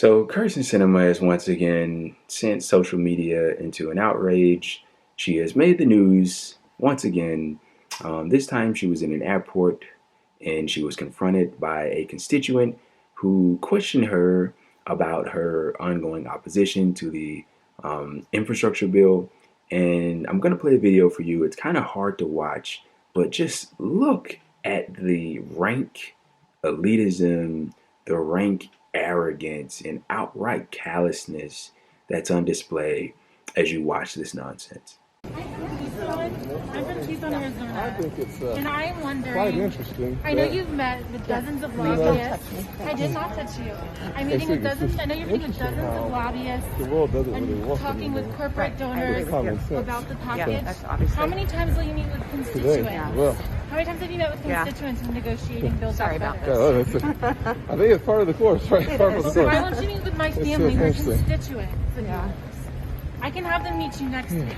So Kyrsten Sinema has once again sent social media into an outrage. She has made the news once again. This time she was in an airport and she was confronted by a constituent who questioned her about her ongoing opposition to the infrastructure bill. And I'm going to play a video for you. It's kind of hard to watch, but just look at the rank elitism, the rank arrogance, and outright callousness that's on display as you watch this nonsense. I'm from Tucson, Arizona. I think it's and I'm wondering, quite interesting. I know you've met with dozens of lobbyists. I did not touch you. I'm meeting with dozens. I know you're meeting with dozens of lobbyists. The world doesn't really and work talking anymore. with corporate donors about the package. How many times will you meet with constituents? Today, well, How many times have you met with constituents in negotiating bills? Sorry about I think it's part of the course, right? Part of the course. Why won't you meet with my family, my constituents? I can have them meet you next week.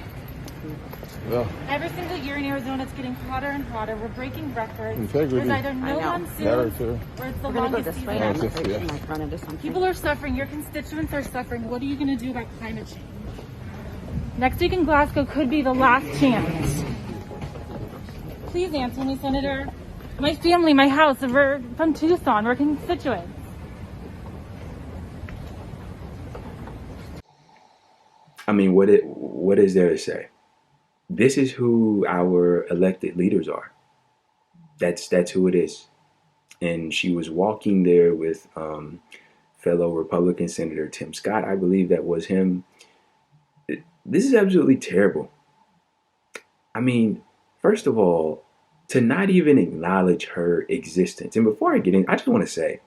Well, every single year in Arizona, it's getting hotter and hotter. We're breaking records. Integrity. There's either no monsoon or it's the longest season. People are suffering. Your constituents are suffering. What are you going to do about climate change? Next week in Glasgow could be the last chance. Please answer me, Senator. My family, my house, we're from Tucson. We're constituents. I mean, what is there to say? This is who our elected leaders are. That's who it is. And she was walking there with fellow Republican Senator Tim Scott. I believe that was him. This is absolutely terrible. I mean, first of all, to not even acknowledge her existence. And before I get in, I just want to say,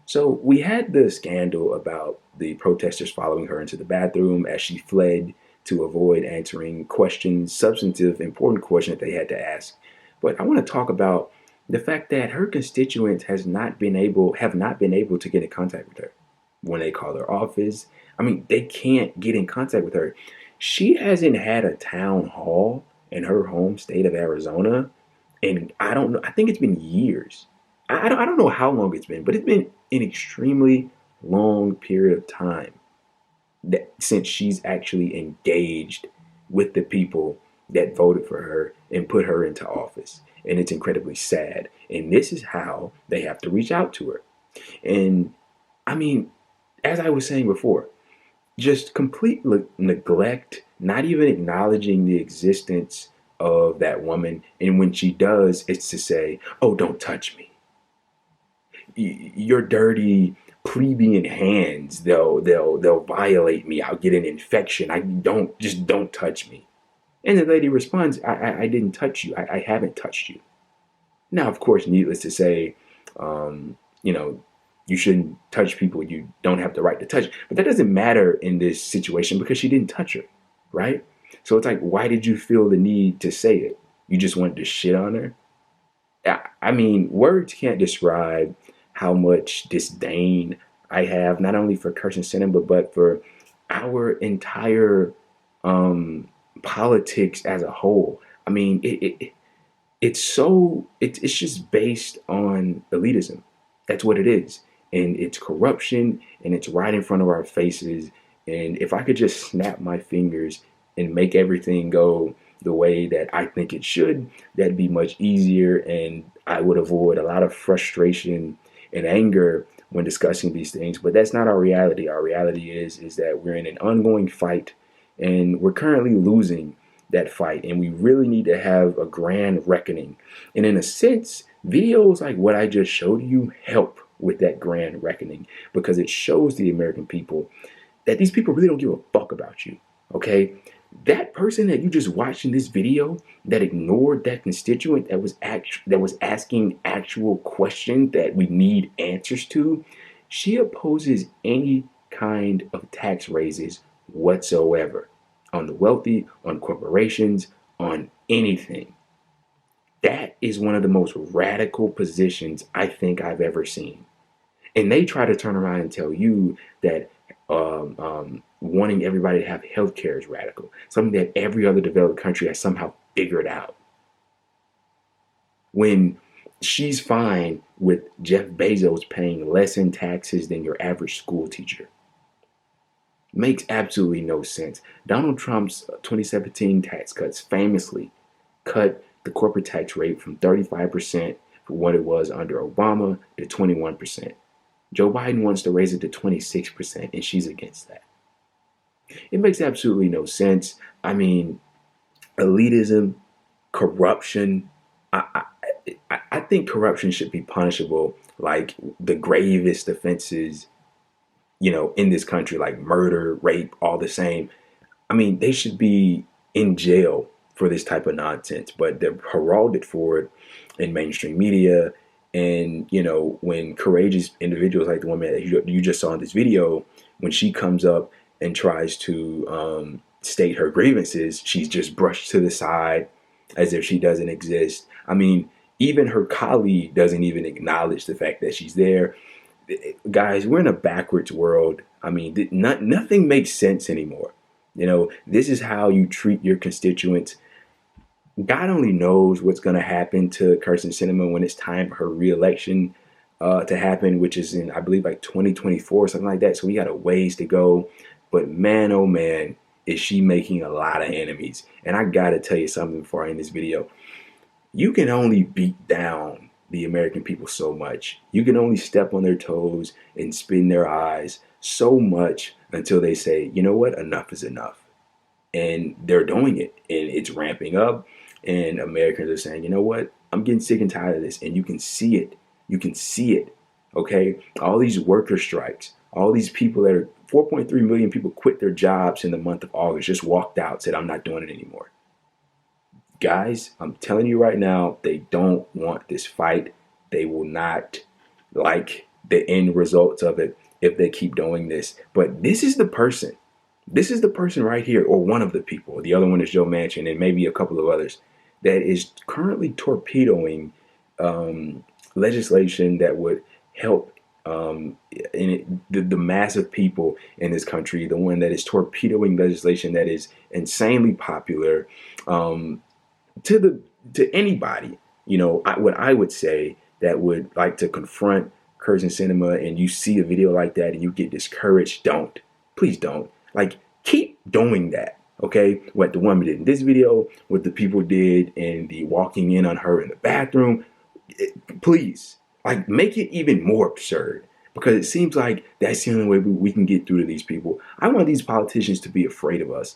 so we had the scandal about the protesters following her into the bathroom as she fled to able answering questions, substantive, important questions that they had to ask. But I want to talk about the fact that her constituents have not been able to get in contact with her when they call her office. I mean, they can't get in contact with her. She hasn't had a town hall in her home state of Arizona, and I don't know. I think it's been years. I don't know how long it's been, but it's been an extremely long period of time since she's actually engaged with the people that voted for her and put her into office. And it's incredibly sad. And this is how they have to reach out to her. And I mean, as I was saying before, just complete neglect, not even acknowledging the existence of that woman. And when she does, it's to say, oh, don't touch me. Your dirty plebeian hands, they'll violate me. I'll get an infection. Don't touch me. And the lady responds, I didn't touch you. I haven't touched you. Now, of course, needless to say, you shouldn't touch people you don't have the right to touch. But that doesn't matter in this situation because she didn't touch her, right? So it's like, why did you feel the need to say it? You just wanted to shit on her? I mean, words can't describe how much disdain I have, not only for Kyrsten Sinema, but for our entire politics as a whole. I mean, it's just based on elitism. That's what it is. And it's corruption, and it's right in front of our faces. And if I could just snap my fingers and make everything go the way that I think it should, that'd be much easier, and I would avoid a lot of frustration and anger when discussing these things. But that's not our reality. Our reality is that we're in an ongoing fight, and we're currently losing that fight, and we really need to have a grand reckoning. And in a sense, videos like what I just showed you help with that grand reckoning, because it shows the American people that these people really don't give a fuck about you, okay? That person that you just watched in this video that ignored that constituent that was asking actual questions that we need answers to, she opposes any kind of tax raises whatsoever on the wealthy, on corporations, on anything. That is one of the most radical positions I think I've ever seen. And they try to turn around and tell you that wanting everybody to have health care is radical, something that every other developed country has somehow figured out. When she's fine with Jeff Bezos paying less in taxes than your average school teacher. Makes absolutely no sense. Donald Trump's 2017 tax cuts famously cut the corporate tax rate from 35% for what it was under Obama to 21%. Joe Biden wants to raise it to 26%, and she's against that. It makes absolutely no sense. I mean, elitism, corruption. I think corruption should be punishable like the gravest offenses, in this country, like murder, rape, all the same. I mean, they should be in jail for this type of nonsense, but they're heralded for it in mainstream media. And, when courageous individuals like the woman that you just saw in this video, when she comes up and tries to state her grievances, she's just brushed to the side as if she doesn't exist. I mean, even her colleague doesn't even acknowledge the fact that she's there. Guys, we're in a backwards world. I mean, nothing makes sense anymore. This is how you treat your constituents. God only knows what's going to happen to Kyrsten Sinema when it's time for her reelection to happen, which is in, I believe, like 2024 or something like that. So we got a ways to go. But man, oh man, is she making a lot of enemies. And I got to tell you something before I end this video. You can only beat down the American people so much. You can only step on their toes and spin their eyes so much until they say, you know what, enough is enough. And they're doing it, and it's ramping up, and Americans are saying, you know what, I'm getting sick and tired of this. And you can see it. You can see it. Okay, all these worker strikes, all these people that are 4.3 million people quit their jobs in the month of August, just walked out, said, I'm not doing it anymore. Guys, I'm telling you right now, they don't want this fight. They will not like the end results of it if they keep doing this. But this is the person. This is the person right here, or one of the people. The other one is Joe Manchin and maybe a couple of others that is currently torpedoing legislation that would help the mass of people in this country. The one that is torpedoing legislation that is insanely popular. To anybody, what I would say that would like to confront Kyrsten Sinema, and you see a video like that and you get discouraged, don't. Please don't. Like, keep doing that, okay? What the woman did in this video, what the people did in the walking in on her in the bathroom, please, like, make it even more absurd, because it seems like that's the only way we can get through to these people. I want these politicians to be afraid of us.